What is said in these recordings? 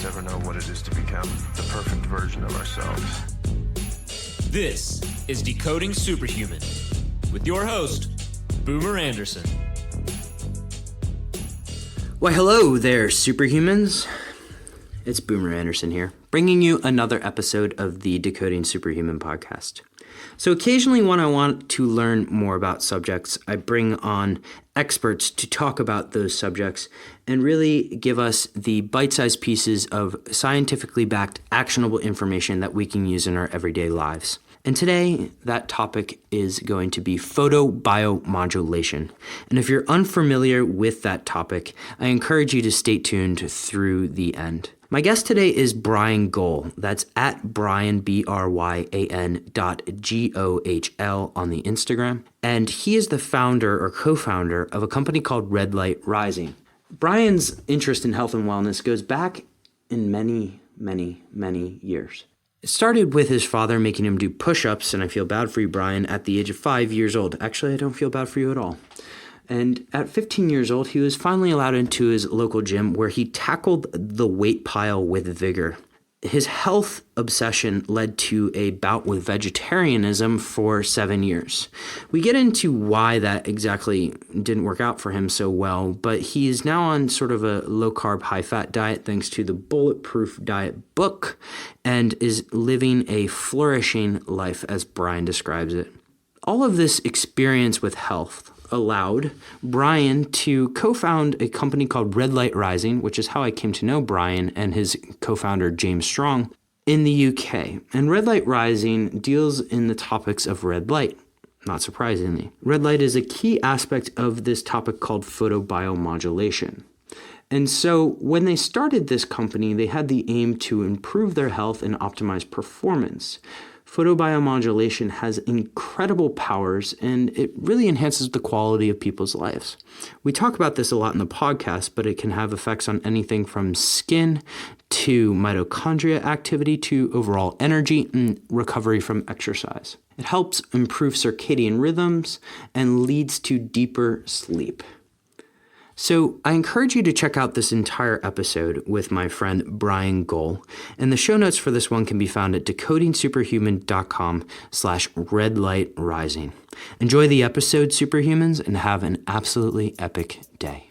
never know what it is to become the perfect version of ourselves. This is Decoding Superhuman with your host, Boomer Anderson. Why, hello there, Superhumans. It's Boomer Anderson here, bringing you another episode of the Decoding Superhuman podcast. So occasionally when I want to learn more about subjects, I bring on experts to talk about those subjects and really give us the bite-sized pieces of scientifically backed, actionable information that we can use in our everyday lives. And today, that topic is going to be photobiomodulation. And if you're unfamiliar with that topic, I encourage you to stay tuned through the end. My guest today is Bryan Gohl. That's at Bryan, BRYAN .GOHL on the Instagram. And he is the founder or co-founder of a company called Red Light Rising. Bryan's interest in health and wellness goes back in many years. It started with his father making him do push-ups, and I feel bad for you, Bryan, at the age of 5 years old. Actually, I don't feel bad for you at all. And at 15 years old, he was finally allowed into his local gym where he tackled the weight pile with vigor. His health obsession led to a bout with vegetarianism for 7 years. We get into why that exactly didn't work out for him so well, but he is now on sort of a low-carb, high-fat diet thanks to the Bulletproof Diet book and is living a flourishing life as Bryan describes it. All of this experience with health allowed Bryan to co-found a company called Red Light Rising, which is how I came to know Bryan and his co-founder James Strong in the UK. And Red Light Rising deals in the topics of red light, not surprisingly. Red light is a key aspect of this topic called photobiomodulation. And so when they started this company, they had the aim to improve their health and optimize performance. Photobiomodulation has incredible powers, and it really enhances the quality of people's lives. We talk about this a lot in the podcast, but it can have effects on anything from skin to mitochondria activity to overall energy and recovery from exercise. It helps improve circadian rhythms and leads to deeper sleep. So I encourage you to check out this entire episode with my friend Bryan Gohl, and the show notes for this one can be found at decodingsuperhuman.com/redlightrising. Enjoy the episode, Superhumans, and have an absolutely epic day.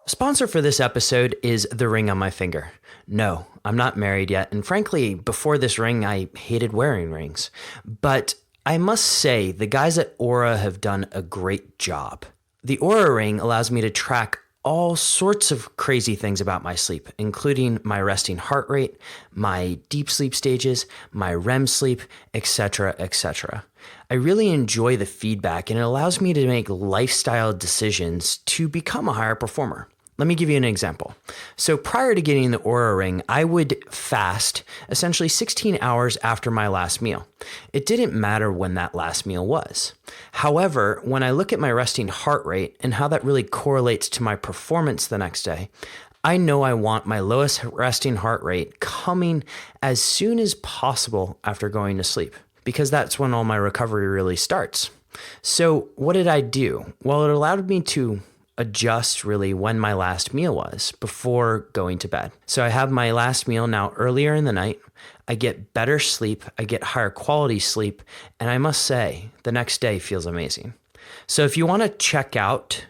Sponsor for this episode is the ring on my finger. No, I'm not married yet, and frankly, before this ring, I hated wearing rings. But I must say, the guys at Oura have done a great job. The Oura ring allows me to track all sorts of crazy things about my sleep, including my resting heart rate, my deep sleep stages, my REM sleep, etc., etc. I really enjoy the feedback, and it allows me to make lifestyle decisions to become a higher performer. Let me give you an example. So prior to getting the Oura ring, I would fast essentially 16 hours after my last meal. It didn't matter when that last meal was. However, when I look at my resting heart rate and how that really correlates to my performance the next day, I know I want my lowest resting heart rate coming as soon as possible after going to sleep, because that's when all my recovery really starts. So what did I do? Well, it allowed me to adjust really when my last meal was before going to bed. So I have my last meal now earlier in the night. I get better sleep, I get higher quality sleep, and I must say, the next day feels amazing. So if you want to check out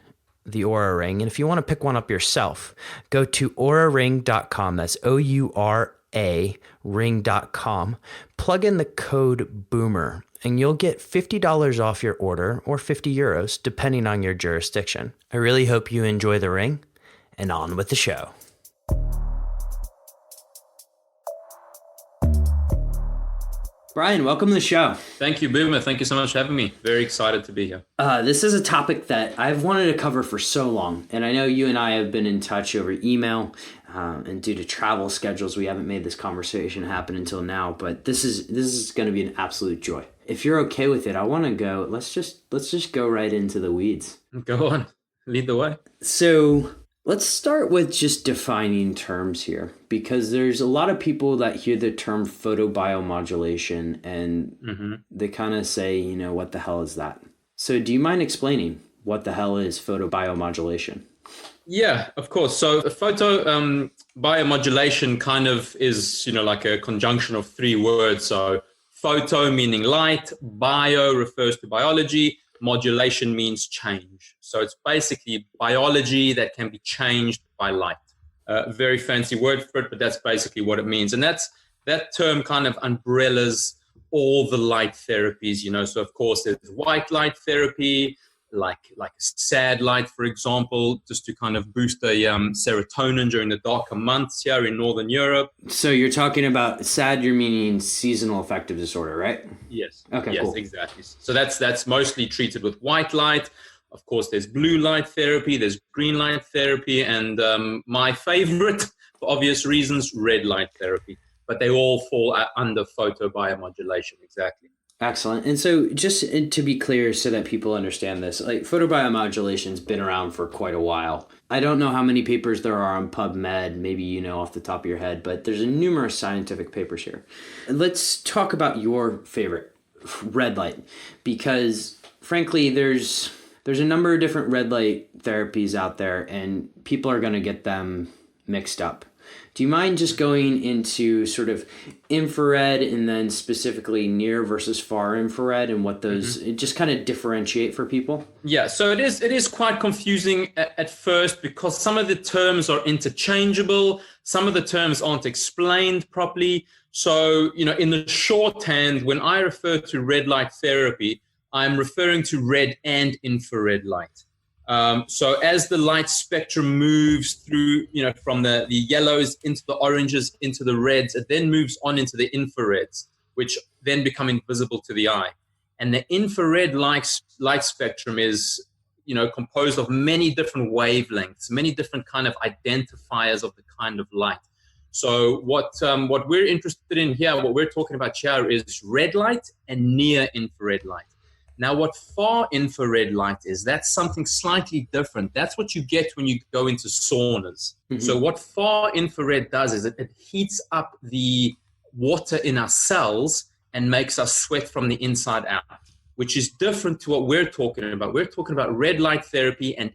the Oura ring, and if you want to pick one up yourself, go to auraring.com. That's OURA ring.com. Plug in the code BOOMER, and you'll get $50 off your order, or 50 euros, depending on your jurisdiction. I really hope you enjoy the ring, and on with the show. Bryan, welcome to the show. Thank you, Boomer. Thank you so much for having me. Very excited to be here. This is a topic that I've wanted to cover for so long, and I know you and I have been in touch over email, and due to travel schedules, we haven't made this conversation happen until now, but this is going to be an absolute joy. If you're okay with it, I want to go, let's just go right into the weeds. Go on. Lead the way. So let's start with just defining terms here, because there's a lot of people that hear the term photobiomodulation and they kind of say, what the hell is that? So do you mind explaining what the hell is photobiomodulation? Yeah, of course. So biomodulation kind of is, like a conjunction of three words. So photo meaning light, bio refers to biology, modulation means change. So it's basically biology that can be changed by light. Very fancy word for it, but that's basically what it means. And that term kind of umbrellas all the light therapies, So of course there's white light therapy, like sad light, for example, just to kind of boost the serotonin during the darker months here in Northern Europe. So you're talking about SAD, you're meaning seasonal affective disorder, right? Yes. Okay, yes, cool. Exactly. So that's mostly treated with white light. Of course, there's blue light therapy, there's green light therapy, and my favorite, for obvious reasons, red light therapy. But they all fall under photobiomodulation, exactly. Excellent. And so just to be clear so that people understand this, like photobiomodulation's been around for quite a while. I don't know how many papers there are on PubMed, maybe you know off the top of your head, but there's numerous scientific papers here. Let's talk about your favorite, red light, because frankly, there's a number of different red light therapies out there and people are going to get them mixed up. Do you mind just going into sort of infrared and then specifically near versus far infrared and what those just kind of differentiate for people? Yeah, so it is quite confusing at first because some of the terms are interchangeable, some of the terms aren't explained properly. So, in the shorthand, when I refer to red light therapy, I'm referring to red and infrared light. So as the light spectrum moves through, from the yellows into the oranges, into the reds, it then moves on into the infrareds, which then become invisible to the eye. And the infrared light spectrum is, composed of many different wavelengths, many different kind of identifiers of the kind of light. So what we're interested in here, what we're talking about here is red light and near infrared light. Now, what far infrared light is, that's something slightly different. That's what you get when you go into saunas. Mm-hmm. So what far infrared does is it heats up the water in our cells and makes us sweat from the inside out, which is different to what we're talking about. We're talking about red light therapy and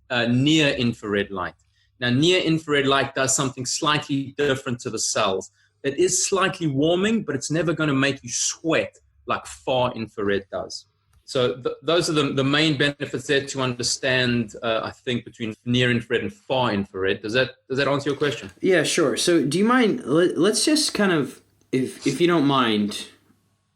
near infrared light. Now, near infrared light does something slightly different to the cells. It is slightly warming, but it's never going to make you sweat like far infrared does. So those are the main benefits there to understand, I think, between near infrared and far infrared. Does that answer your question? Yeah, sure. So do you mind, let's just kind of, if you don't mind,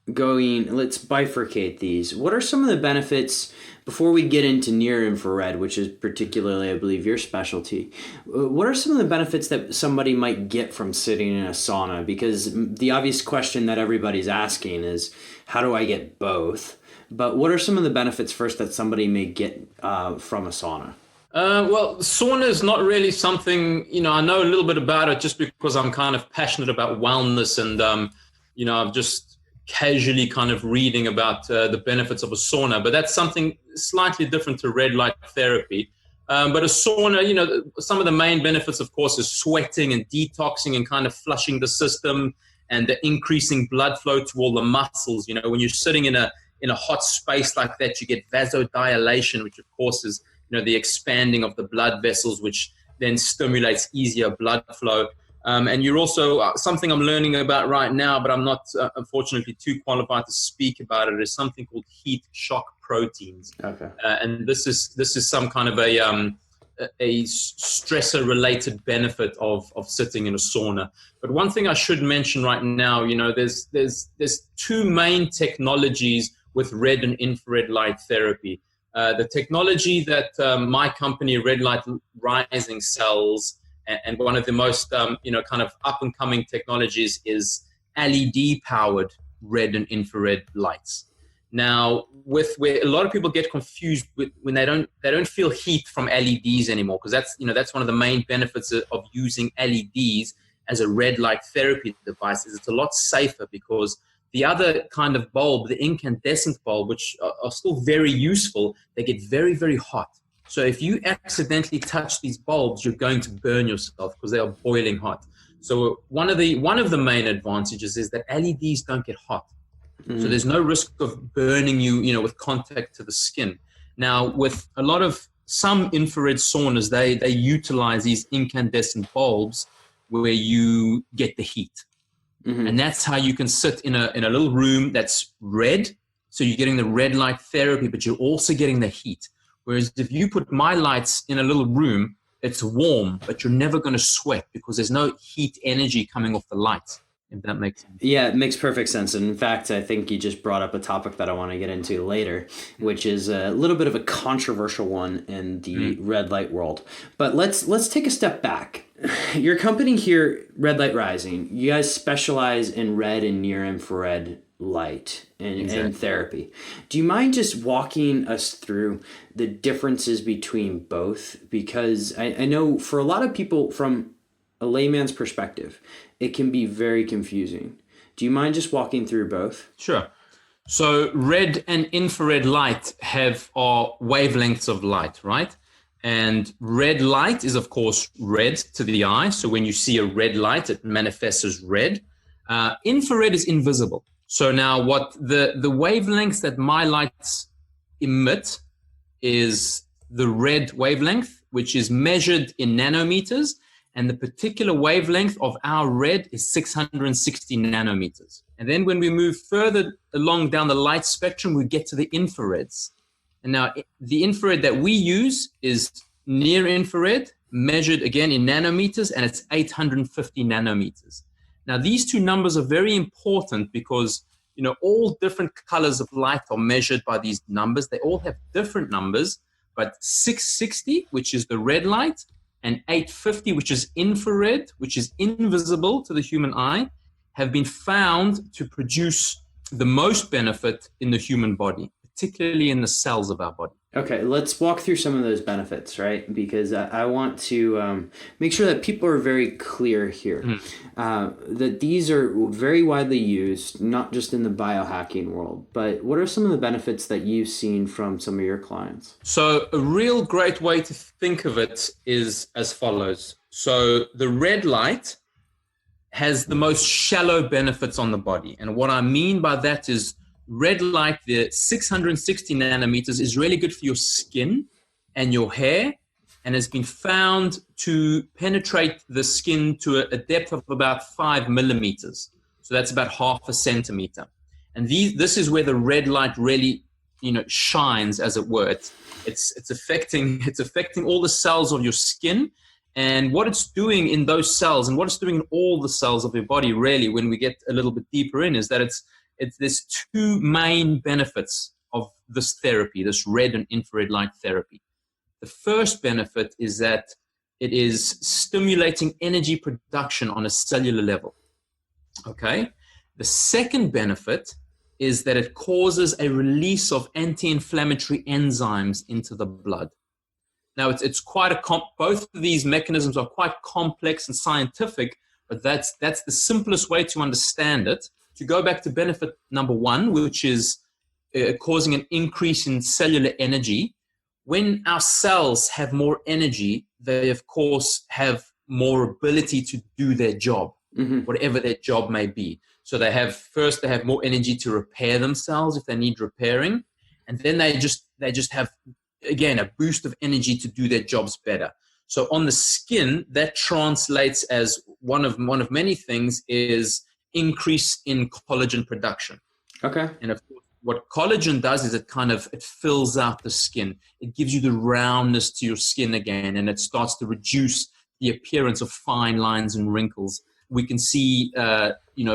let's bifurcate these. What are some of the benefits, before we get into near infrared, which is particularly, I believe, your specialty, what are some of the benefits that somebody might get from sitting in a sauna? Because the obvious question that everybody's asking is, how do I get both? But what are some of the benefits first that somebody may get from a sauna? Well, sauna is not really something, I know a little bit about it just because I'm kind of passionate about wellness and, I'm just casually kind of reading about the benefits of a sauna, but that's something slightly different to red light therapy. But a sauna, some of the main benefits, of course, is sweating and detoxing and kind of flushing the system and the increasing blood flow to all the muscles. When you're sitting in a hot space like that, you get vasodilation, which of course is, the expanding of the blood vessels, which then stimulates easier blood flow. And you're also, something I'm learning about right now, but I'm not, unfortunately, too qualified to speak about it, is something called heat shock proteins. Okay. And this is some kind of a stressor-related benefit of sitting in a sauna. But one thing I should mention right now, there's two main technologies with red and infrared light therapy. The technology that my company, Red Light Rising, sells, and one of the most, kind of up-and-coming technologies is LED-powered red and infrared lights. Now, where a lot of people get confused when they don't feel heat from LEDs anymore, because that's one of the main benefits of using LEDs as a red light therapy device. Is it's a lot safer because the other kind of bulb, the incandescent bulb, which are still very useful, they get very, very hot. So if you accidentally touch these bulbs, you're going to burn yourself because they are boiling hot. So one of the main advantages is that LEDs don't get hot. Mm. So there's no risk of burning you, with contact to the skin. Now, with a lot of some infrared saunas, they utilize these incandescent bulbs where you get the heat. Mm-hmm. And that's how you can sit in a little room that's red. So you're getting the red light therapy, but you're also getting the heat. Whereas if you put my lights in a little room, it's warm, but you're never going to sweat because there's no heat energy coming off the lights, if that makes sense. Yeah, it makes perfect sense. And in fact, I think you just brought up a topic that I want to get into later, which is a little bit of a controversial one in the red light world. But let's take a step back. Your company here, Red Light Rising, you guys specialize in red and near infrared light and therapy. Do you mind just walking us through the differences between both? Because I know for a lot of people, from a layman's perspective, it can be very confusing. Do you mind just walking through both? Sure. So red and infrared light are wavelengths of light, right? And red light is, of course, red to the eye. So when you see a red light, it manifests as red. Infrared is invisible. So now what the wavelengths that my lights emit is the red wavelength, which is measured in nanometers. And the particular wavelength of our red is 660 nanometers. And then when we move further along down the light spectrum, we get to the infrareds. And now the infrared that we use is near infrared, measured again in nanometers, and it's 850 nanometers. Now, these two numbers are very important because, all different colors of light are measured by these numbers. They all have different numbers, but 660, which is the red light, and 850, which is infrared, which is invisible to the human eye, have been found to produce the most benefit in the human body, particularly in the cells of our body. Okay, let's walk through some of those benefits, right? Because I want to make sure that people are very clear here, that these are very widely used, not just in the biohacking world, but what are some of the benefits that you've seen from some of your clients? So a real great way to think of it is as follows. So the red light has the most shallow benefits on the body. And what I mean by that is red light, the 660 nanometers, is really good for your skin and your hair, and has been found to penetrate the skin to a depth of about 5 millimeters. So that's about half a centimeter. And this is where the red light really, shines, as it were. It's affecting all the cells of your skin. And what it's doing in those cells, and what it's doing in all the cells of your body, really, when we get a little bit deeper in, is that there's two main benefits of this therapy, this red and infrared light therapy. The first benefit is that it is stimulating energy production on a cellular level. Okay? The second benefit is that it causes a release of anti-inflammatory enzymes into the blood. Now, it's quite both of these mechanisms are quite complex and scientific, but that's the simplest way to understand it. To go back to benefit number one, which is causing an increase in cellular energy. When our cells have more energy, they, of course, have more ability to do their job, whatever their job may be. So they have more energy to repair themselves if they need repairing. And then they just have, again, a boost of energy to do their jobs better. So on the skin, that translates as one of many things is increase in collagen production. Okay. And of course, what collagen does is it fills out the skin. It gives you the roundness to your skin again, and it starts to reduce the appearance of fine lines and wrinkles. We can see,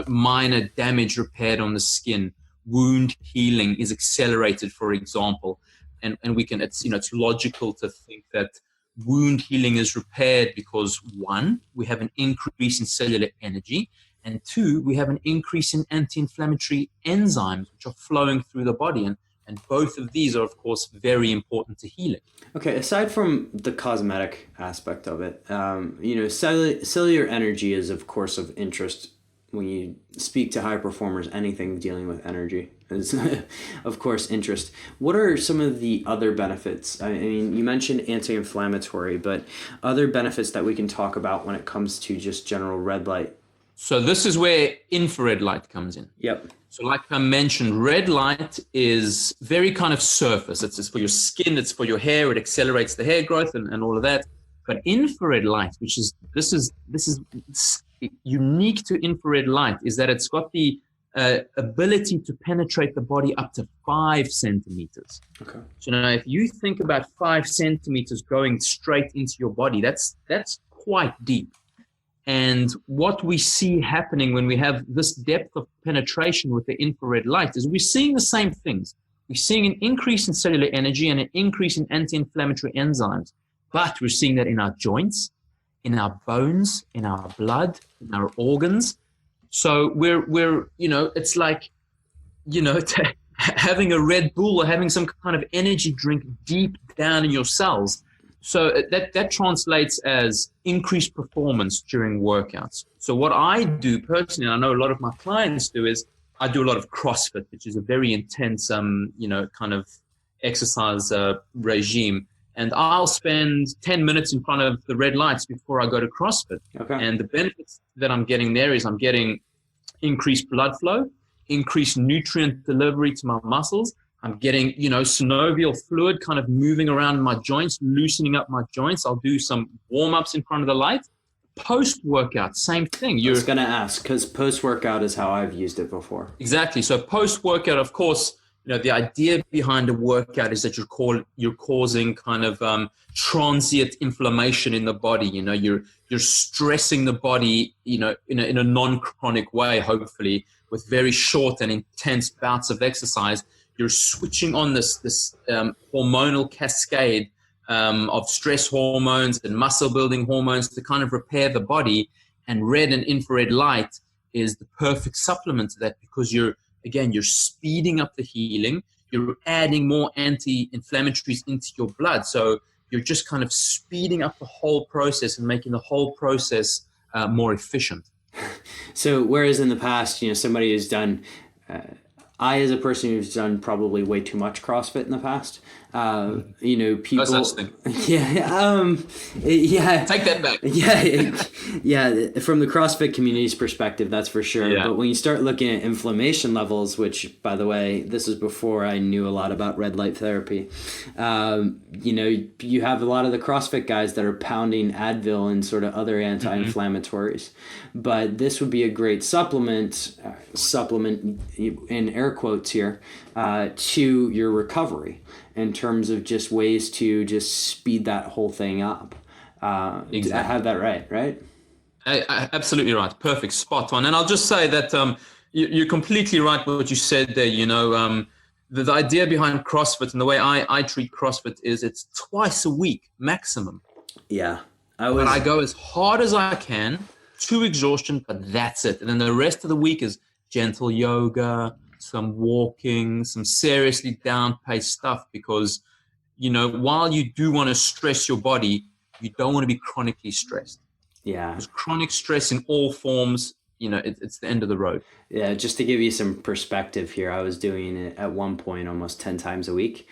minor damage repaired on the skin. Wound healing is accelerated, for example. And we can, it's logical to think that wound healing is repaired because, one, we have an increase in cellular energy, and two, we have an increase in anti-inflammatory enzymes which are flowing through the body. And both of these are, of course, very important to healing. Okay, aside from the cosmetic aspect of it, cellular energy is, of course, of interest when you speak to high performers. Anything dealing with energy is, of course, interest. What are some of the other benefits? I mean, you mentioned anti-inflammatory, but other benefits that we can talk about when it comes to just general red light So this is where infrared light comes in. Yep. So like I mentioned, red light is very kind of surface. It's for your skin, it's for your hair, it accelerates the hair growth and all of that. But infrared light, this is unique to infrared light, is that it's got the ability to penetrate the body up to 5 centimeters. Okay. So now if you think about 5 centimeters going straight into your body, that's quite deep. And what we see happening when we have this depth of penetration with the infrared light is we're seeing the same things. We're seeing an increase in cellular energy and an increase in anti-inflammatory enzymes. But we're seeing that in our joints, in our bones, in our blood, in our organs. So we're it's like, having a Red Bull or having some kind of energy drink deep down in your cells. So that translates as increased performance during workouts. So what I do personally, and I know a lot of my clients do, is I do a lot of CrossFit, which is a very intense, kind of exercise regime. And I'll spend 10 minutes in front of the red lights before I go to CrossFit. Okay. And the benefits that I'm getting there is I'm getting increased blood flow, increased nutrient delivery to my muscles. I'm getting, synovial fluid kind of moving around my joints, loosening up my joints. I'll do some warm-ups in front of the light. Post-workout, same thing. I was going to ask, because post-workout is how I've used it before. Exactly. So post-workout, of course, the idea behind a workout is that you're causing kind of transient inflammation in the body. You're stressing the body, in a non-chronic way, hopefully, with very short and intense bouts of exercise. You're switching on this hormonal cascade of stress hormones and muscle building hormones to kind of repair the body. And red and infrared light is the perfect supplement to that, because you're speeding up the healing. You're adding more anti-inflammatories into your blood. So you're just kind of speeding up the whole process and making the whole process more efficient. So whereas in the past, somebody who's done, I as a person who's done probably way too much CrossFit in the past, people. No such thing. Yeah. Take that back. Yeah. From the CrossFit community's perspective, that's for sure. Yeah. But when you start looking at inflammation levels, which, by the way, this is before I knew a lot about red light therapy. You have a lot of the CrossFit guys that are pounding Advil and sort of other anti-inflammatories. But this would be a great supplement in air quotes here, to your recovery, in terms of just ways to just speed that whole thing up. Exactly. I have that right? Absolutely right. Perfect. Spot on. And I'll just say that you're completely right with what you said there. The idea behind CrossFit and the way I treat CrossFit is it's twice a week maximum. Yeah. I go as hard as I can to exhaustion, but that's it. And then the rest of the week is gentle yoga, some walking, some seriously down-paced stuff, because, while you do want to stress your body, you don't want to be chronically stressed. Yeah. Because chronic stress in all forms, it's the end of the road. Yeah, just to give you some perspective here, I was doing it at one point almost 10 times a week,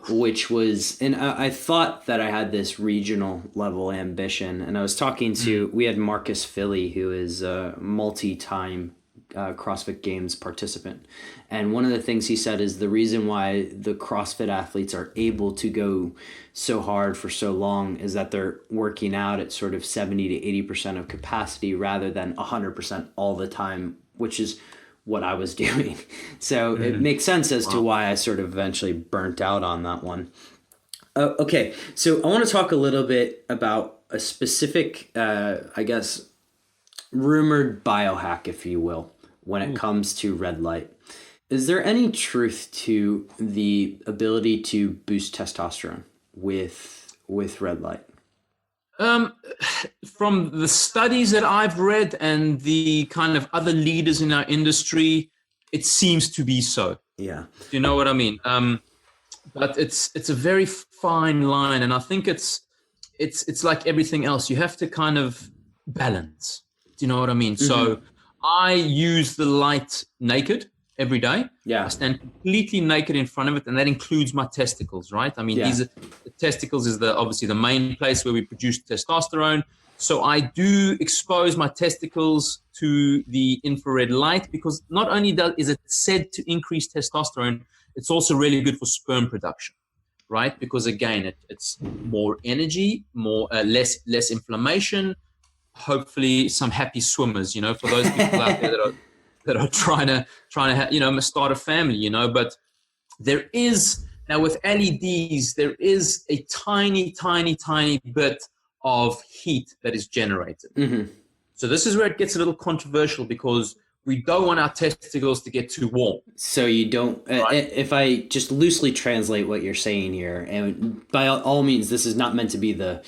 which was, and I thought that I had this regional level ambition, and I was talking to, we had Marcus Philly, who is a multi-time CrossFit Games participant. And one of the things he said is the reason why the CrossFit athletes are able to go so hard for so long is that they're working out at sort of 70 to 80% of capacity rather than 100% all the time, which is what I was doing. So it makes sense as to why I sort of eventually burnt out on that one. Okay, so I want to talk a little bit about a specific, rumored biohack, if you will, when it comes to red light. Is there any truth to the ability to boost testosterone with red light? From the studies that I've read and the kind of other leaders in our industry, it seems to be so. Yeah. Do you know what I mean? But it's a very fine line, and I think it's like everything else. You have to kind of balance. Do you know what I mean? So I use the light naked every day. Yeah. I stand completely naked in front of it, and that includes my testicles, right? I mean, the testicles is obviously the main place where we produce testosterone. So I do expose my testicles to the infrared light because not only is it said to increase testosterone, it's also really good for sperm production, right? Because again, it's more energy, more less inflammation. Hopefully, some happy swimmers. For those people out there that are trying to start a family. But there is now with LEDs, there is a tiny bit of heat that is generated. Mm-hmm. So this is where it gets a little controversial because we don't want our testicles to get too warm. So you don't, if I just loosely translate what you're saying here, and by all means, this is not meant to be the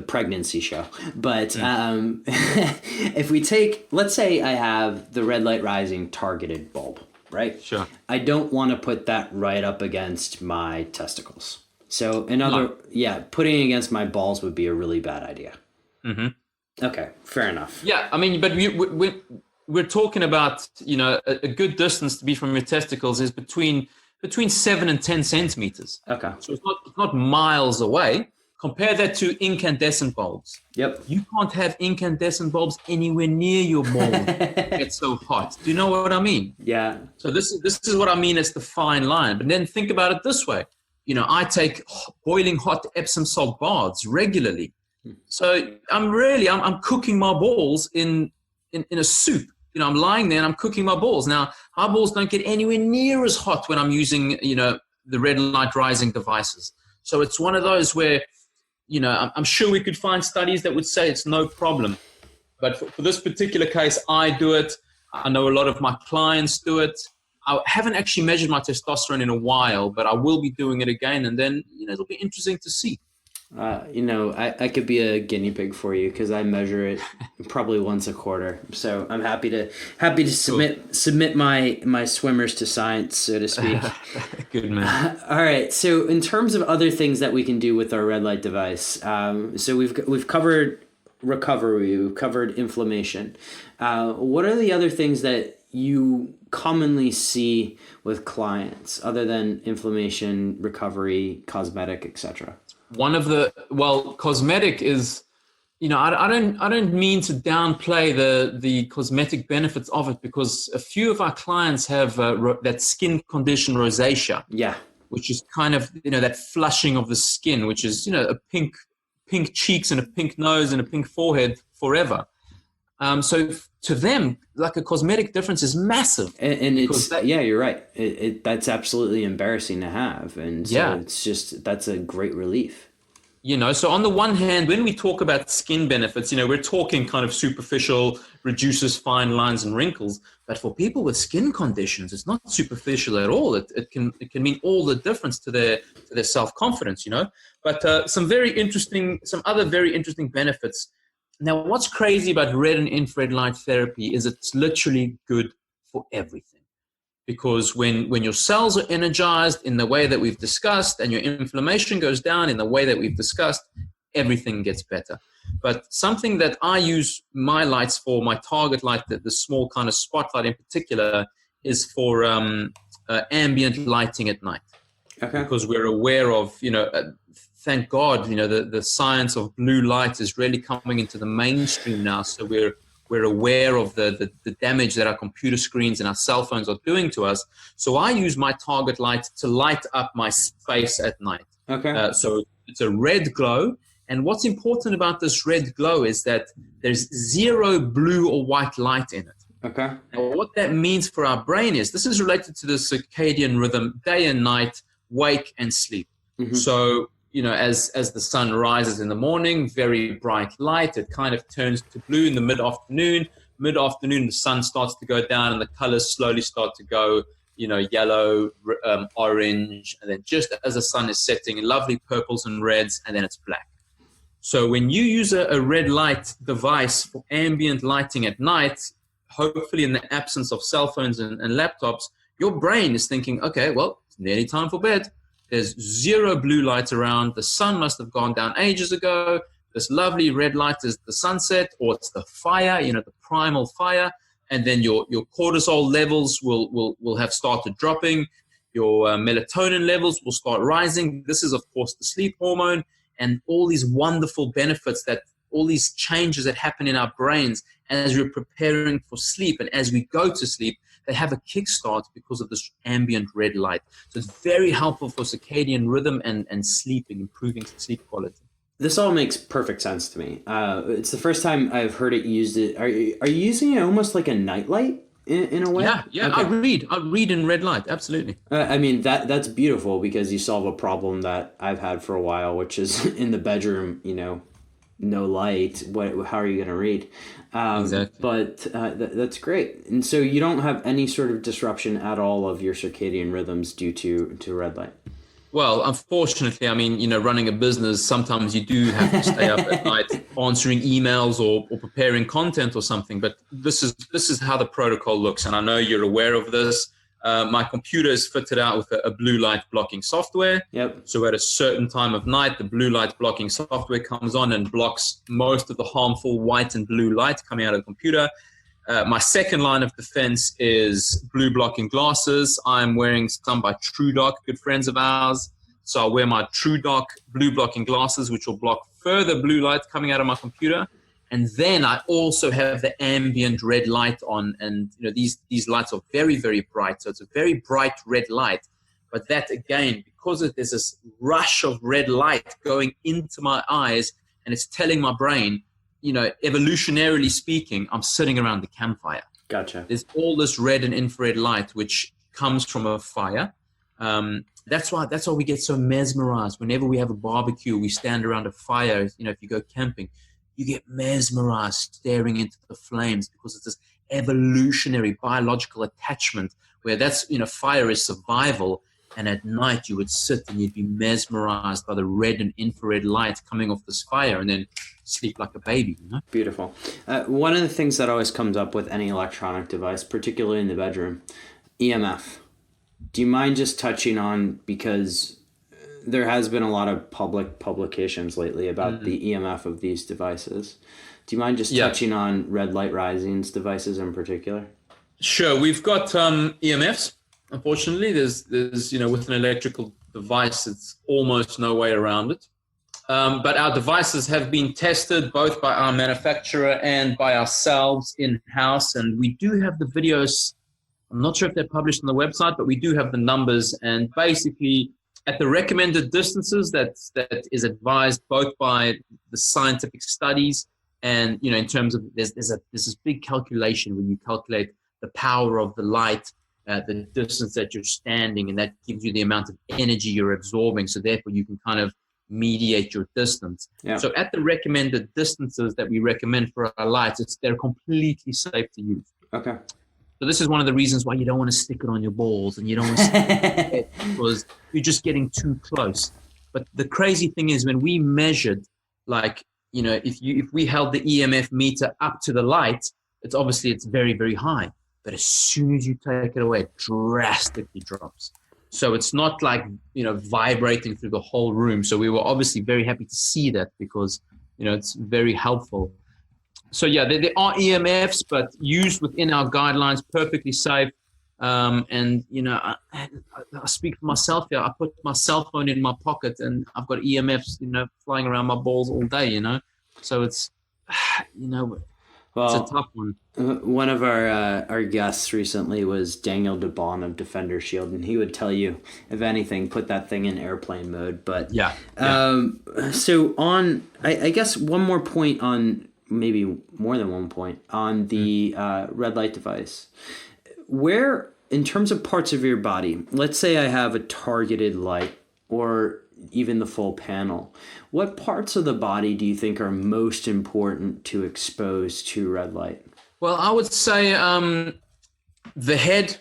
pregnancy show, but if we take, let's say I have the red light rising targeted bulb, right? Sure. I don't want to put that right up against my testicles. So putting it against my balls would be a really bad idea. Mm-hmm. Okay, fair enough. Yeah, I mean, but we're talking about, a good distance to be from your testicles is between 7 and 10 centimeters. Okay. So it's not miles away. Compare that to incandescent bulbs. Yep. You can't have incandescent bulbs anywhere near your balls. It's so hot. Do you know what I mean? Yeah. So this is what I mean. It's the fine line. But then think about it this way. I take boiling hot Epsom salt baths regularly. So I'm cooking my balls in a soup. I'm lying there and I'm cooking my balls. Now, my balls don't get anywhere near as hot when I'm using, the red light rising devices. So it's one of those where, I'm sure we could find studies that would say it's no problem. But for this particular case, I do it. I know a lot of my clients do it. I haven't actually measured my testosterone in a while, but I will be doing it again. And then, it'll be interesting to see. I could be a guinea pig for you because I measure it probably once a quarter. So I'm happy to submit my swimmers to science, so to speak. Good man. All right. So in terms of other things that we can do with our red light device, so we've covered recovery, we've covered inflammation. What are the other things that you commonly see with clients other than inflammation, recovery, cosmetic, etc.? Cosmetic is, I don't mean to downplay the cosmetic benefits of it because a few of our clients have that skin condition rosacea. Yeah. Which is kind of, that flushing of the skin, which is, a pink cheeks and a pink nose and a pink forehead forever. So to them, like a cosmetic difference is massive. And you're right. That's absolutely embarrassing to have. And so it's just, that's a great relief. So on the one hand, when we talk about skin benefits, we're talking kind of superficial, reduces fine lines and wrinkles. But for people with skin conditions, it's not superficial at all. It can mean all the difference to their self-confidence, But some other very interesting benefits. Now, what's crazy about red and infrared light therapy is it's literally good for everything. Because when your cells are energized in the way that we've discussed and your inflammation goes down in the way that we've discussed, everything gets better. But something that I use my lights for, my target light, the small kind of spotlight in particular, is for ambient lighting at night. Okay. Because we're aware of, thank God, the science of blue light is really coming into the mainstream now. So we're aware of the damage that our computer screens and our cell phones are doing to us. So I use my target light to light up my space at night. Okay. So it's a red glow. And what's important about this red glow is that there's zero blue or white light in it. Okay. Now, what that means for our brain is this is related to the circadian rhythm, day and night, wake and sleep. Mm-hmm. So, as the sun rises in the morning, very bright light, it kind of turns to blue in the mid-afternoon. Mid-afternoon, the sun starts to go down and the colors slowly start to go, yellow, orange, and then just as the sun is setting, lovely purples and reds, and then it's black. So when you use a red light device for ambient lighting at night, hopefully in the absence of cell phones and laptops, your brain is thinking, okay, well, it's nearly time for bed. There's zero blue light around. The sun must have gone down ages ago. This lovely red light is the sunset, or it's the fire, the primal fire. And then your cortisol levels will have started dropping. Your melatonin levels will start rising. This is, of course, the sleep hormone and all these wonderful benefits that all these changes that happen in our brains as we're preparing for sleep. And as we go to sleep, they have a kickstart because of this ambient red light. So it's very helpful for circadian rhythm and sleeping, improving sleep quality. This all makes perfect sense to me. It's the first time I've heard it used. Are you using it almost like a nightlight in a way? Yeah. Okay. I read in red light. Absolutely. I mean, that's beautiful because you solve a problem that I've had for a while, which is in the bedroom, no light. How are you going to read? Exactly. But that's great. And so you don't have any sort of disruption at all of your circadian rhythms due to red light. Well, unfortunately, I mean, running a business, sometimes you do have to stay up at night answering emails or preparing content or something. But this is how the protocol looks. And I know you're aware of this. My computer is fitted out with a blue light blocking software. Yep. So at a certain time of night, the blue light blocking software comes on and blocks most of the harmful white and blue light coming out of the computer. My second line of defense is blue blocking glasses. I'm wearing some by TrueDark, good friends of ours. So I wear my TrueDark blue blocking glasses, which will block further blue light coming out of my computer. And then I also have the ambient red light on. And these lights are very, very bright. So it's a very bright red light. But that, again, because there's this rush of red light going into my eyes, and it's telling my brain, evolutionarily speaking, I'm sitting around the campfire. Gotcha. There's all this red and infrared light which comes from a fire. That's why we get so mesmerized. Whenever we have a barbecue, we stand around a fire. If you go camping, you get mesmerized staring into the flames because it's this evolutionary biological attachment where fire is survival. And at night you would sit and you'd be mesmerized by the red and infrared light coming off this fire and then sleep like a baby. Beautiful. One of the things that always comes up with any electronic device, particularly in the bedroom, EMF. Do you mind just touching on, because there has been a lot of public publications lately about the EMF of these devices. Do you mind just touching on red light risings devices in particular? Sure. We've got EMFs. Unfortunately, there's with an electrical device, it's almost no way around it. But our devices have been tested both by our manufacturer and by ourselves in-house. And we do have the videos. I'm not sure if they're published on the website, but we do have the numbers. And basically, at the recommended distances that is advised both by the scientific studies and, in terms of there's this big calculation when you calculate the power of the light, the distance that you're standing, and that gives you the amount of energy you're absorbing. So therefore, you can kind of mediate your distance. Yeah. So at the recommended distances that we recommend for our lights, they're completely safe to use. Okay. So this is one of the reasons why you don't want to stick it on your balls and you don't want to stick it because you're just getting too close. But the crazy thing is when we measured, if we held the EMF meter up to the light, it's very, very high. But as soon as you take it away, it drastically drops. So it's not like, vibrating through the whole room. So we were obviously very happy to see that because, it's very helpful. So yeah, there are EMFs, but used within our guidelines, perfectly safe. I speak for myself here. I put my cell phone in my pocket and I've got EMFs, flying around my balls all day, So it's, it's a tough one. One of our guests recently was Daniel DeBon of Defender Shield, and he would tell you, if anything, put that thing in airplane mode. But so I guess one more point on, maybe more than one point, on the red light device. Where, in terms of parts of your body, let's say I have a targeted light or even the full panel, what parts of the body do you think are most important to expose to red light? Well, I would say the head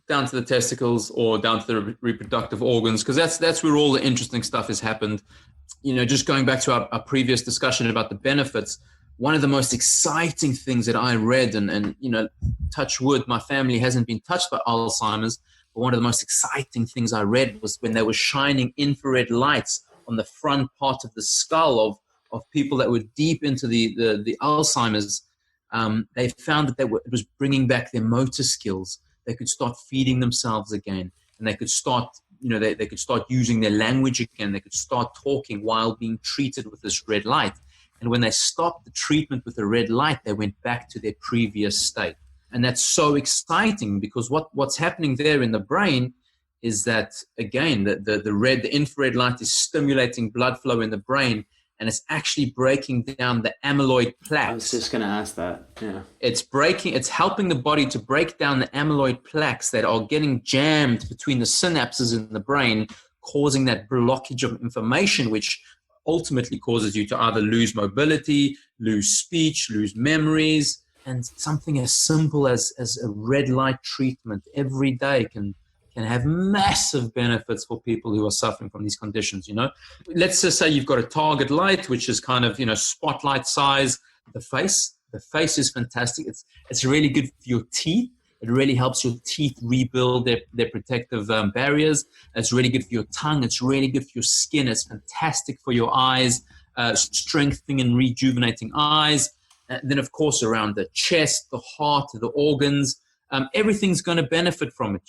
down to the testicles or down to the reproductive organs, because that's where all the interesting stuff has happened. Just going back to our previous discussion about the benefits, one of the most exciting things that I read, and touch wood, my family hasn't been touched by Alzheimer's, but one of the most exciting things I read was when they were shining infrared lights on the front part of the skull of people that were deep into the Alzheimer's. They found that it was bringing back their motor skills. They could start feeding themselves again, and they could start, they could start using their language again. They could start talking while being treated with this red light. And when they stopped the treatment with the red light, they went back to their previous state. And that's so exciting, because what's happening there in the brain is that, again, the infrared light is stimulating blood flow in the brain, and it's actually breaking down the amyloid plaques. I was just going to ask that. Yeah. It's helping the body to break down the amyloid plaques that are getting jammed between the synapses in the brain, causing that blockage of information, which ultimately causes you to either lose mobility, lose speech, lose memories. And something as simple as a red light treatment every day can have massive benefits for people who are suffering from these conditions. Let's just say you've got a target light, which is kind of, spotlight size. The face is fantastic. It's really good for your teeth. It really helps your teeth rebuild their protective barriers. It's really good for your tongue. It's really good for your skin. It's fantastic for your eyes, strengthening and rejuvenating eyes. And then, of course, around the chest, the heart, the organs, everything's going to benefit from it,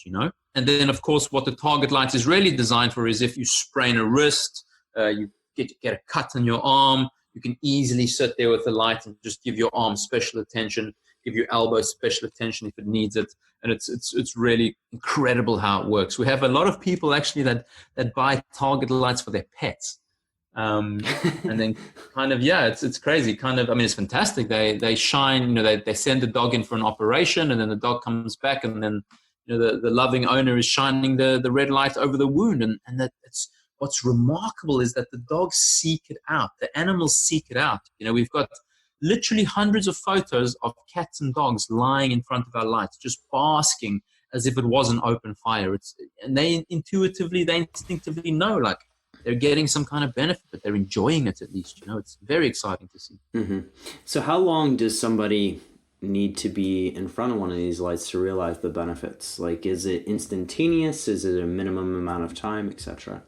And then, of course, what the target light is really designed for is if you sprain a wrist, you get a cut on your arm, you can easily sit there with the light and just give your arm special attention, give your elbow special attention if it needs it. And it's really incredible how it works. We have a lot of people actually that buy target lights for their pets. And then kind of, it's crazy. Kind of, I mean, it's fantastic. They shine, they send the dog in for an operation, and then the dog comes back, and then, the loving owner is shining the red light over the wound. And that's what's remarkable, is that the dogs seek it out. The animals seek it out. We've got literally hundreds of photos of cats and dogs lying in front of our lights, just basking as if it was an open fire. And they instinctively know, like, they're getting some kind of benefit, but they're enjoying it at least. It's very exciting to see. Mm-hmm. So how long does somebody need to be in front of one of these lights to realize the benefits? Like, is it instantaneous? Is it a minimum amount of time, etc.?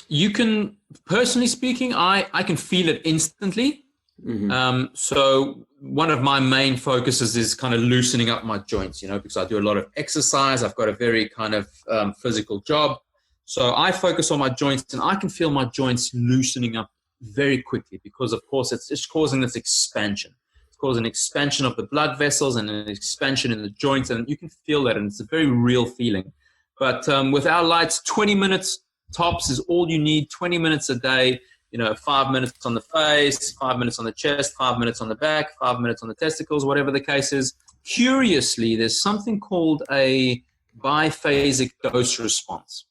You can, personally speaking, I can feel it instantly. Mm-hmm. So one of my main focuses is kind of loosening up my joints, because I do a lot of exercise. I've got a very kind of physical job. So I focus on my joints, and I can feel my joints loosening up very quickly, because, of course, it's just causing this expansion. It's causing expansion of the blood vessels and an expansion in the joints, and you can feel that, and it's a very real feeling. But with our lights, 20 minutes tops is all you need, 20 minutes a day, 5 minutes on the face, 5 minutes on the chest, 5 minutes on the back, 5 minutes on the testicles, whatever the case is. Curiously, there's something called a biphasic dose response.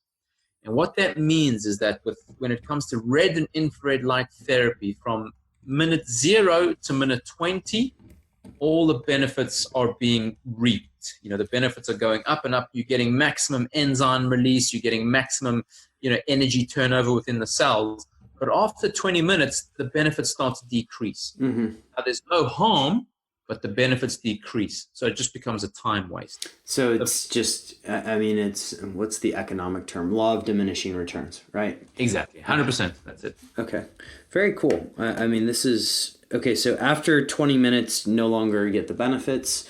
And what that means is that when it comes to red and infrared light therapy, from minute 0 to minute 20, all the benefits are being reaped. The benefits are going up and up. You're getting maximum enzyme release. You're getting maximum, energy turnover within the cells. But after 20 minutes, the benefits start to decrease. Mm-hmm. Now, there's no harm, but the benefits decrease. So it just becomes a time waste. So it's what's the economic term? Law of diminishing returns, right? Exactly. 100%. That's it. Okay. Very cool. This is, okay, so after 20 minutes, no longer get the benefits.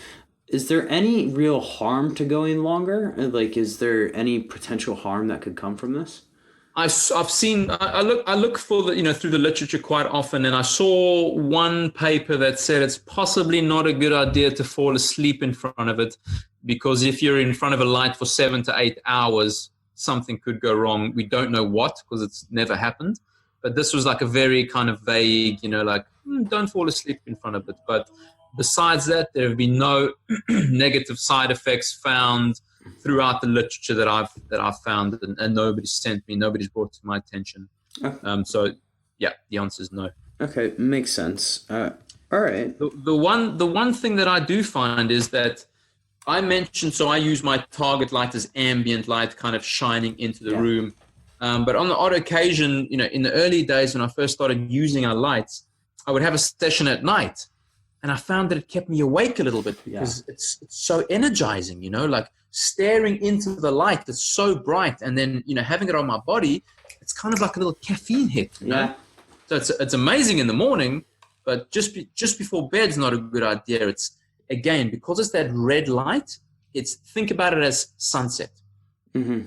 Is there any real harm to going longer? Like, is there any potential harm that could come from this? I've seen, I look for the, through the literature quite often, and I saw one paper that said it's possibly not a good idea to fall asleep in front of it, because if you're in front of a light for 7 to 8 hours, something could go wrong. We don't know what, because it's never happened. But this was like a very kind of vague, don't fall asleep in front of it. But besides that, there have been no negative side effects found throughout the literature that I've found, and nobody's brought to my attention. So yeah, the answer is no. Okay, makes sense. All right. The one thing that I do find is that I mentioned, so I use my target light as ambient light, kind of shining into the room. But on the odd occasion, in the early days when I first started using our lights, I would have a session at night, and I found that it kept me awake a little bit, because it's so energizing, like staring into the light that's so bright, and then, having it on my body, it's kind of like a little caffeine hit, you know? So it's amazing in the morning, but just before bed's not a good idea. It's, again, because it's that red light, think about it as sunset. Mm-hmm.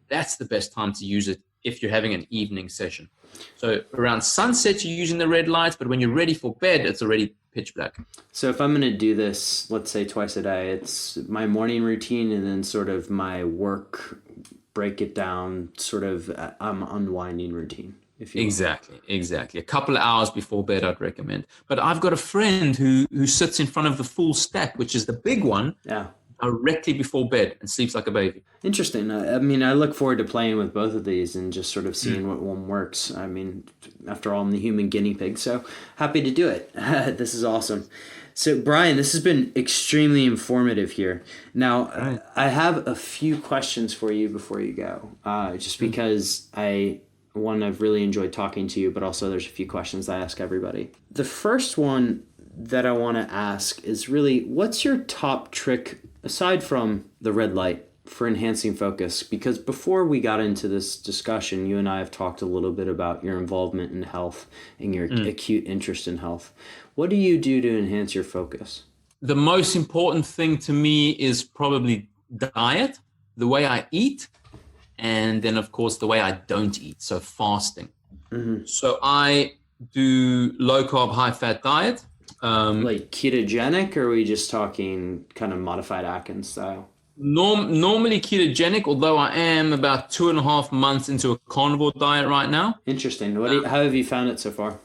That's the best time to use it if you're having an evening session. So around sunset, you're using the red lights, but when you're ready for bed, it's already pitch black. So if I'm going to do this, let's say twice a day, it's my morning routine and then sort of my work, break it down, sort of unwinding routine. If you Exactly. A couple of hours before bed, I'd recommend. But I've got a friend who sits in front of the full stack, which is the big one, directly before bed and sleeps like a baby. Interesting. I mean, I look forward to playing with both of these and just sort of seeing what one works. I mean, after all, I'm the human guinea pig, so happy to do it. This is awesome. So, Bryan, this has been extremely informative here. Now, I have a few questions for you before you go, just because I've really enjoyed talking to you, but also there's a few questions I ask everybody. The first one that I want to ask is really, what's your top trick, aside from the red light, for enhancing focus? Because before we got into this discussion, you and I have talked a little bit about your involvement in health and your acute interest in health. What do you do to enhance your focus? The most important thing to me is probably diet, the way I eat, and then, of course, the way I don't eat, so fasting. So I do low-carb, high-fat diet. Like ketogenic, or are we just talking kind of modified Atkins style? Normally ketogenic, although I am about 2.5 months into a carnivore diet right now. Interesting. How have you found it so far?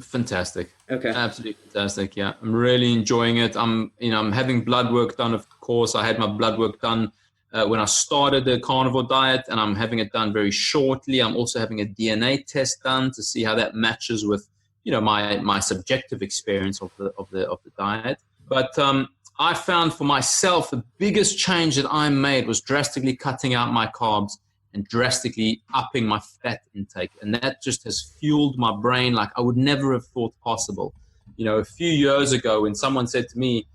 Fantastic. Okay. Absolutely fantastic. Yeah, I'm really enjoying it. I'm having blood work done. Of course, I had my blood work done when I started the carnivore diet, and I'm having it done very shortly. I'm also having a DNA test done to see how that matches with, my subjective experience of the diet. But I found for myself the biggest change that I made was drastically cutting out my carbs and drastically upping my fat intake. And that just has fueled my brain like I would never have thought possible. A few years ago when someone said to me,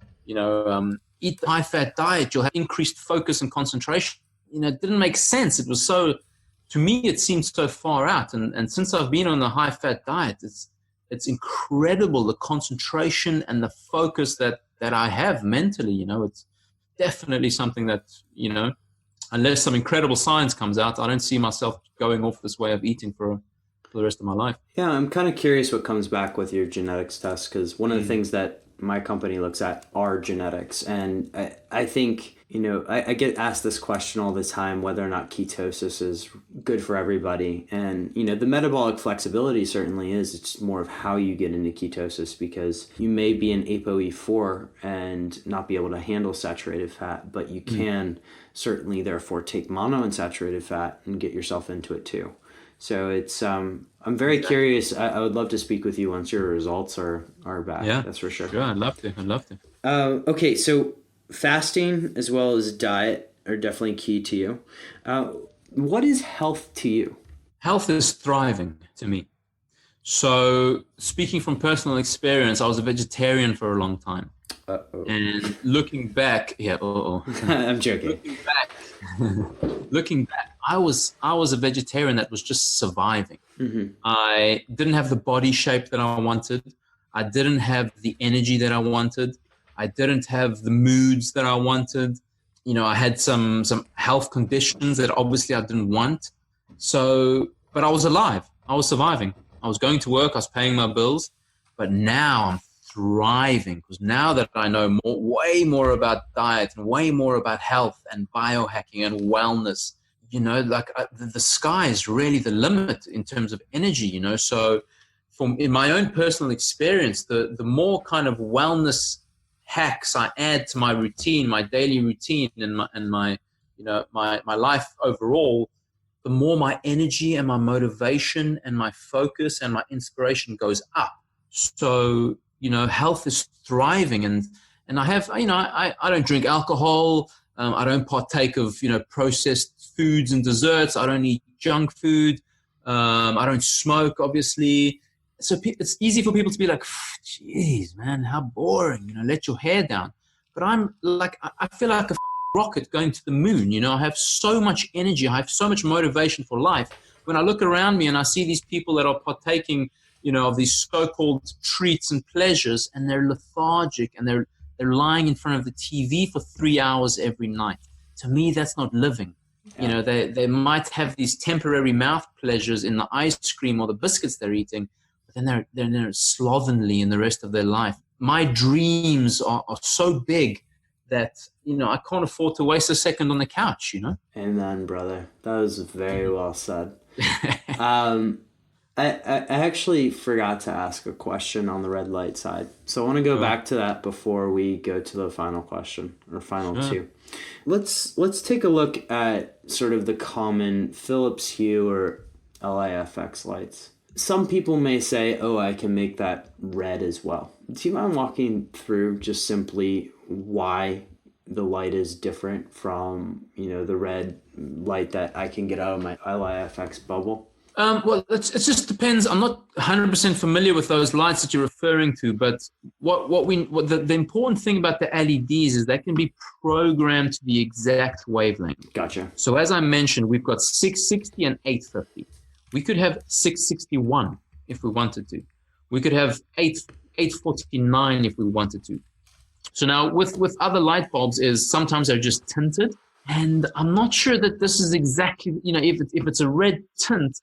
eat the high-fat diet, you'll have increased focus and concentration. It didn't make sense. It was to me, it seemed so far out. And since I've been on the high-fat diet, it's incredible, the concentration and the focus that I have mentally. It's definitely something that, unless some incredible science comes out, I don't see myself going off this way of eating for the rest of my life. Yeah, I'm kind of curious what comes back with your genetics test, because one of the things that my company looks at are genetics. And I think, I get asked this question all the time, whether or not ketosis is good for everybody. And, the metabolic flexibility certainly is. It's more of how you get into ketosis, because you may be an ApoE4 and not be able to handle saturated fat, but you can certainly therefore take monounsaturated fat and get yourself into it too. So it's I'm very curious. I would love to speak with you once your results are back. Yeah, that's for sure. Sure, I'd love to. Okay, so fasting as well as diet are definitely key to you. What is health to you? Health is thriving to me. So speaking from personal experience, I was a vegetarian for a long time. And looking back, I'm joking. Looking back, I was a vegetarian that was just surviving. I didn't have the body shape that I wanted. I didn't have the energy that I wanted. I didn't have the moods that I wanted. I had some health conditions that obviously I didn't want. But I was alive. I was surviving. I was going to work. I was paying my bills. But now I'm thriving, because now that I know way more about diet and way more about health and biohacking and wellness, the sky is really the limit in terms of energy, So in my own personal experience, the more kind of wellness hacks I add to my routine, my daily routine and my life overall, the more my energy and my motivation and my focus and my inspiration goes up. So, health is thriving, and I have, I don't drink alcohol. I don't partake of, processed foods and desserts. I don't eat junk food. I don't smoke, obviously. So it's easy for people to be like, geez, man, how boring, let your hair down. But I'm like, I feel like a rocket going to the moon. I have so much energy. I have so much motivation for life. When I look around me and I see these people that are partaking, of these so-called treats and pleasures, and they're lethargic and they're lying in front of the TV for 3 hours every night. To me, that's not living. You know, they might have these temporary mouth pleasures in the ice cream or the biscuits they're eating, but then they're slovenly in the rest of their life. My dreams are so big that, you know, I can't afford to waste a second on the couch, you know? Amen, brother. That was very well said. I actually forgot to ask a question on the red light side. So I want to go back to that before we go to the final question, or final two. Let's take a look at sort of the common Philips Hue or LIFX lights. Some people may say, oh, I can make that red as well. Do you mind walking through just simply why the light is different from, you know, the red light that I can get out of my LIFX bubble? Well, it just depends. I'm not 100% familiar with those lights that you're referring to, but the important thing about the LEDs is they can be programmed to the exact wavelength. Gotcha. So as I mentioned, we've got 660 and 850. We could have 661 if we wanted to. We could have 849 if we wanted to. So now with other light bulbs is sometimes they're just tinted, and I'm not sure that this is exactly, you know, if it's a red tint,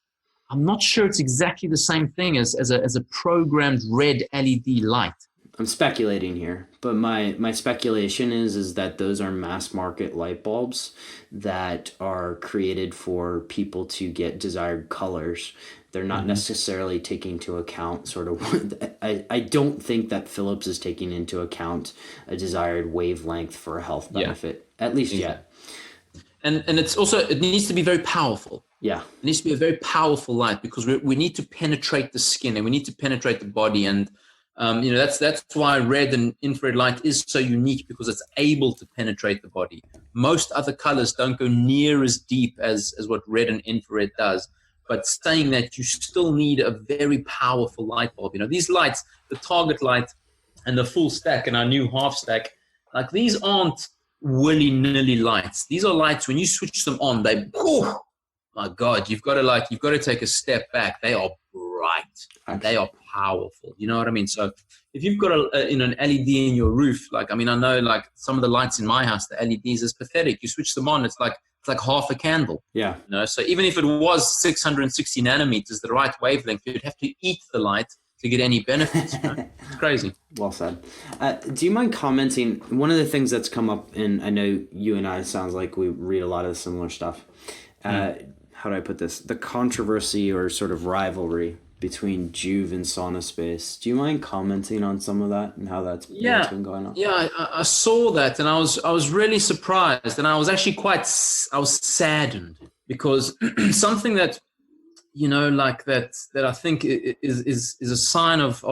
I'm not sure it's exactly the same thing as a programmed red LED light. I'm speculating here, but my speculation is that those are mass market light bulbs that are created for people to get desired colors. They're not necessarily taking into account sort of, I don't think that Philips is taking into account a desired wavelength for a health benefit, at least yet. And it's also, it needs to be very powerful. Yeah. It needs to be a very powerful light because we need to penetrate the skin and we need to penetrate the body. And, you know, that's why red and infrared light is so unique, because it's able to penetrate the body. Most other colors don't go near as deep as what red and infrared does. But saying that, you still need a very powerful light bulb. You know, these lights, the target light and the full stack and our new half stack, like these aren't willy-nilly lights. These are lights, when you switch them on, they, oh my God, you've got to take a step back. They are bright and they are powerful. You know what I mean? So if you've got an LED in your roof, like, I mean, I know like some of the lights in my house, the LEDs is pathetic. You switch them on, it's like half a candle. Yeah. You know, so even if it was 660 nanometers, the right wavelength, you'd have to eat the light to get any benefits. You know? It's crazy. Well said. Do you mind commenting? One of the things that's come up, and I know you and I, sounds like we read a lot of similar stuff. How do I put this? The controversy or sort of rivalry between Joovv and Sauna Space. Do you mind commenting on some of that and how that's been going on? Yeah, I saw that, and I was really surprised, and I was actually I was saddened, because something that, you know, like that I think is a sign of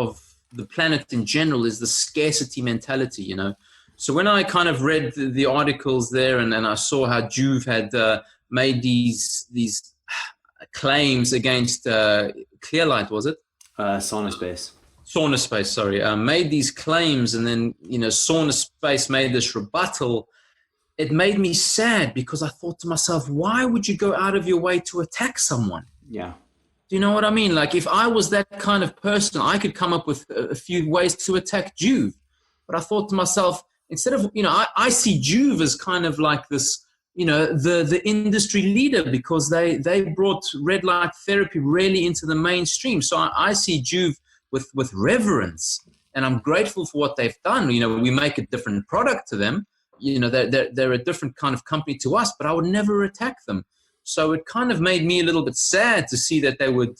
the planet in general is the scarcity mentality, you know. So when I kind of read the articles there, and I saw how Joovv had made these claims against Clearlight, was it? Sauna Space, sorry. Made these claims, and then, you know, Sauna Space made this rebuttal. It made me sad, because I thought to myself, why would you go out of your way to attack someone? Yeah. Do you know what I mean? Like, if I was that kind of person, I could come up with a few ways to attack Joovv. But I thought to myself, instead of, you know, I see Joovv as kind of like this, you know, the industry leader, because they brought red light therapy really into the mainstream. So I see Joovv with reverence, and I'm grateful for what they've done. You know, we make a different product to them. You know, they're a different kind of company to us, but I would never attack them. So it kind of made me a little bit sad to see that they would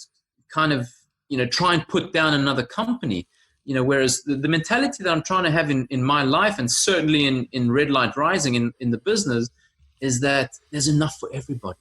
kind of, you know, try and put down another company. You know, whereas the mentality that I'm trying to have in my life, and certainly in Red Light Rising in the business, is that there's enough for everybody.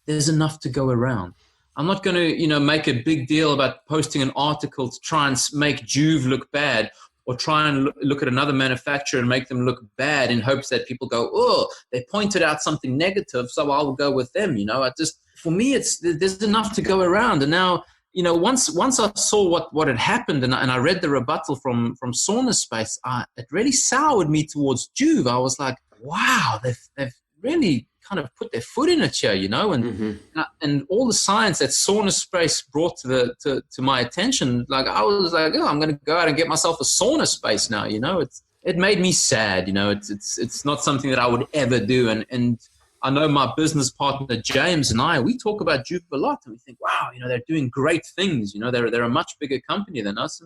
There's enough to go around. I'm not going to, you know, make a big deal about posting an article to try and make Joovv look bad, or try and look at another manufacturer and make them look bad in hopes that people go, oh, they pointed out something negative, so I'll go with them. You know, for me, there's enough to go around. And now, you know, once I saw what had happened, and I read the rebuttal from Sauna Space, it really soured me towards Joovv. I was like, wow, they've really kind of put their foot in it here, you know, and all the science that Sauna Space brought to my attention, like, I was like, oh, I'm going to go out and get myself a Sauna Space now, you know. It made me sad, you know. It's not something that I would ever do, and I know my business partner, James, and we talk about Juve a lot, and we think, wow, they're doing great things. They're a much bigger company than us.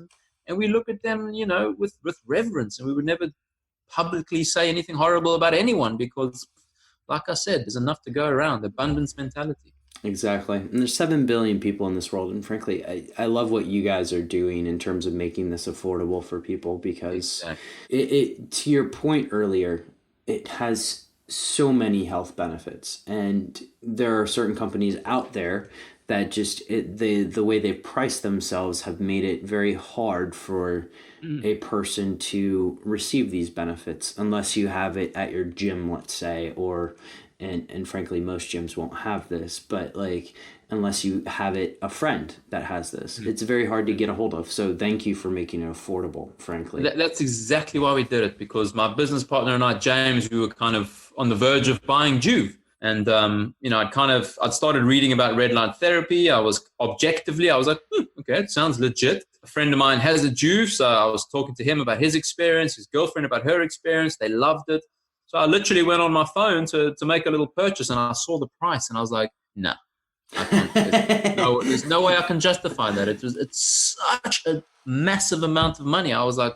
And we look at them, with reverence, and we would never publicly say anything horrible about anyone because, like I said, there's enough to go around, abundance mentality. Exactly. And there's 7 billion people in this world. And frankly, I love what you guys are doing in terms of making this affordable for people because it to your point earlier, it has so many health benefits. And there are certain companies out there that just the way they price themselves have made it very hard for a person to receive these benefits unless you have it at your gym, let's say, or and frankly most gyms won't have this, but like unless you have a friend that has this, it's very hard to get a hold of. So thank you for making it affordable, frankly. That's exactly why we did it, because my business partner and I, James, we were kind of on the verge of buying Juve. And, I'd started reading about red light therapy. I was like, okay, it sounds legit. A friend of mine has a Juve, so I was talking to him about his experience, his girlfriend about her experience. They loved it. So I literally went on my phone to make a little purchase, and I saw the price, and I was like, no, I can't. There's no way I can justify that. It's such a massive amount of money. I was like,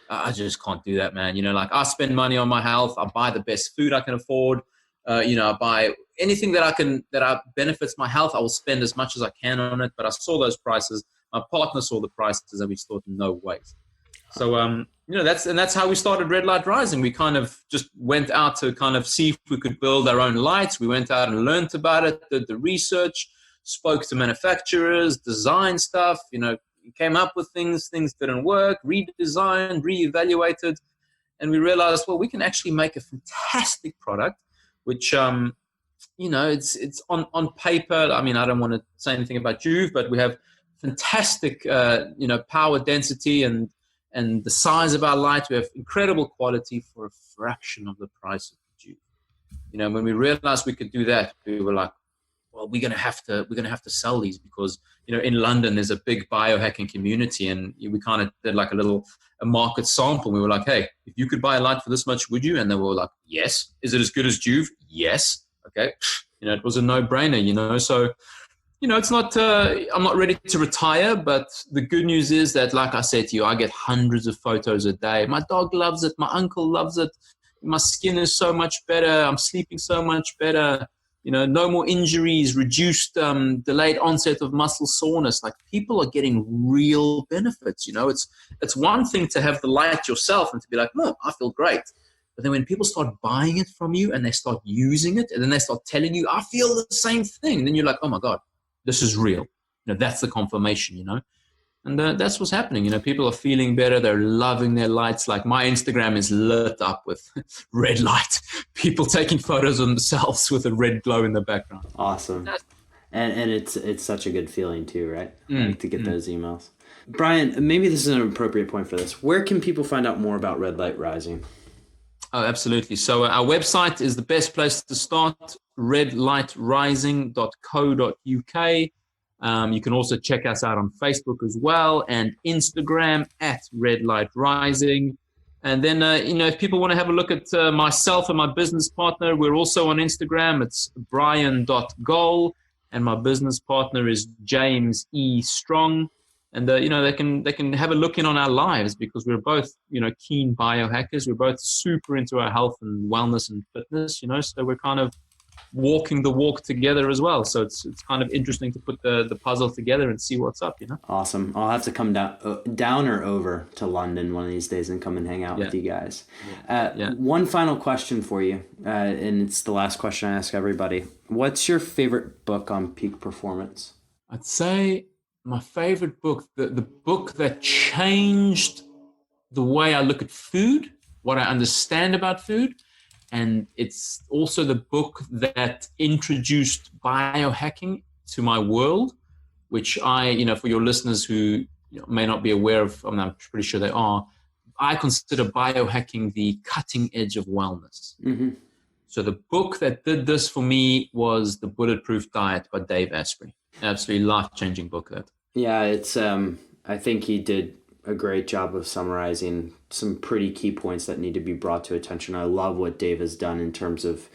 I just can't do that, man. I spend money on my health. I buy the best food I can afford. I buy anything that benefits my health. I will spend as much as I can on it. But I saw those prices. My partner saw the prices, and we thought, no way. So, that's how we started Red Light Rising. We kind of just went out to kind of see if we could build our own lights. We went out and learned about it, did the research, spoke to manufacturers, designed stuff, came up with things didn't work, redesigned, reevaluated. And we realized, well, we can actually make a fantastic product, which, it's on paper. I mean, I don't want to say anything about Juve, but we have fantastic, power density and the size of our light. We have incredible quality for a fraction of the price of Juve. When we realized we could do that, we were like, well, we're gonna have to sell these because in London there's a big biohacking community, and we kind of did like a market sample. We were like, hey, if you could buy a light for this much, would you? And they were like, yes. Is it as good as Juve? Yes. Okay. It was a no-brainer. So it's not, I'm not ready to retire, but the good news is that, like I said to you, I get hundreds of photos a day. My dog loves it. My uncle loves it. My skin is so much better. I'm sleeping so much better. No more injuries, reduced, delayed onset of muscle soreness. Like, people are getting real benefits. It's one thing to have the light yourself and to be like, no, I feel great. But then when people start buying it from you and they start using it and then they start telling you, I feel the same thing. Then you're like, oh my God, this is real. That's the confirmation, And that's what's happening. People are feeling better. They're loving their lights. Like, my Instagram is lit up with red light. People taking photos of themselves with a red glow in the background. Awesome. And it's such a good feeling too, right? To get those emails. Bryan, maybe this is an appropriate point for this. Where can people find out more about Red Light Rising? Oh, absolutely. So our website is the best place to start, redlightrising.co.uk. You can also check us out on Facebook as well, and Instagram at Red Light Rising. And then, if people want to have a look at myself and my business partner, we're also on Instagram. It's Bryan.Gohl, and my business partner is James E. Strong. And, they can have a look in on our lives, because we're both, keen biohackers. We're both super into our health and wellness and fitness, so we're kind of walking the walk together as well. So it's kind of interesting to put the puzzle together and see what's up, Awesome. I'll have to come down or over to London one of these days and come and hang out with you guys. One final question for you, and it's the last question I ask everybody. What's your favorite book on peak performance? I'd say my favorite book, the book that changed the way I look at food, what I understand about food. And it's also the book that introduced biohacking to my world, which for your listeners who may not be aware of, I'm pretty sure they are, I consider biohacking the cutting edge of wellness. Mm-hmm. So the book that did this for me was The Bulletproof Diet by Dave Asprey. Absolutely life-changing book, that. Yeah, it's I think he did a great job of summarizing some pretty key points that need to be brought to attention. I love what Dave has done in terms of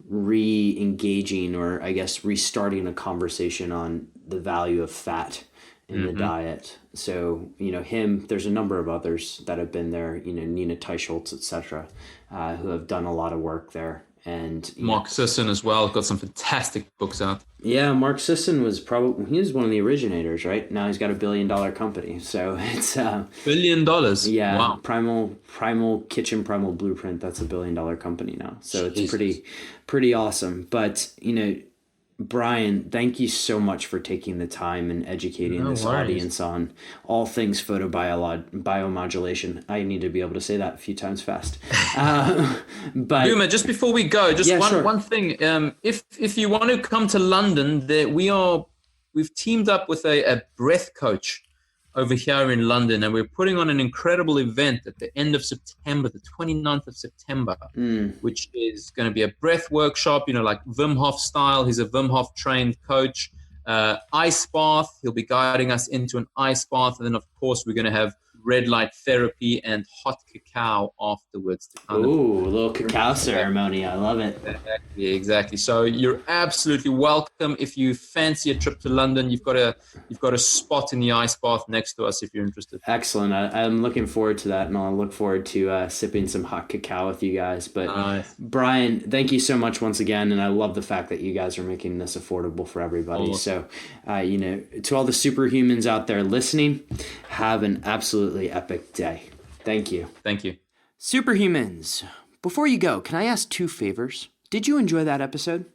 re-engaging, or I guess restarting a conversation on the value of fat in the diet. So, there's a number of others that have been there, Nina Teicholz, etc., who have done a lot of work there. And Mark Sisson as well, got some fantastic books out. Yeah, Mark Sisson was he was one of the originators, right? Now he's got $1 billion company. So it's $1 billion. Yeah. Wow. Primal Kitchen, Primal Blueprint, that's $1 billion company now. So Jesus. It's pretty awesome. But, Bryan, thank you so much for taking the time and educating this audience on all things photobiomodulation. I need to be able to say that a few times fast. But Boomer, just before we go, one thing. If you want to come to London, we've teamed up with a breath coach over here in London, and we're putting on an incredible event at the end of September, the 29th of September, which is going to be a breath workshop, like Wim Hof style. He's a Wim Hof trained coach. Ice bath. He'll be guiding us into an ice bath. And then, of course, we're going to have red light therapy and hot cacao afterwards. A little cacao ceremony. I love it. Exactly. So you're absolutely welcome. If you fancy a trip to London, you've got a spot in the ice bath next to us if you're interested. Excellent. I'm looking forward to that, and I'll look forward to sipping some hot cacao with you guys. But nice. Bryan, thank you so much once again, and I love the fact that you guys are making this affordable for everybody. Awesome. So, to all the superhumans out there listening, have an absolutely epic day. Thank you. Thank you. Superhumans, before you go, can I ask 2 favors? Did you enjoy that episode?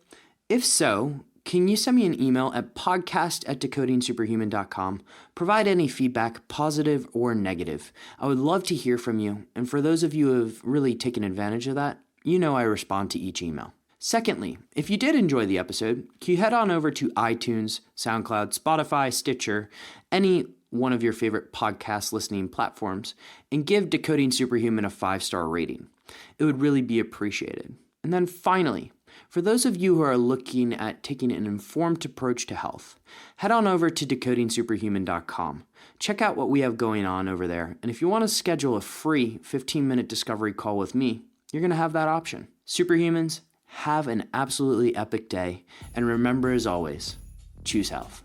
If so, can you send me an email at podcast@decodingsuperhuman.com? Provide any feedback, positive or negative. I would love to hear from you. And for those of you who have really taken advantage of that, I respond to each email. Secondly, if you did enjoy the episode, can you head on over to iTunes, SoundCloud, Spotify, Stitcher, any one of your favorite podcast listening platforms, and give Decoding Superhuman a 5-star rating. It would really be appreciated. And then finally, for those of you who are looking at taking an informed approach to health, head on over to decodingsuperhuman.com. Check out what we have going on over there. And if you want to schedule a free 15-minute discovery call with me, you're going to have that option. Superhumans, have an absolutely epic day. And remember, as always, choose health.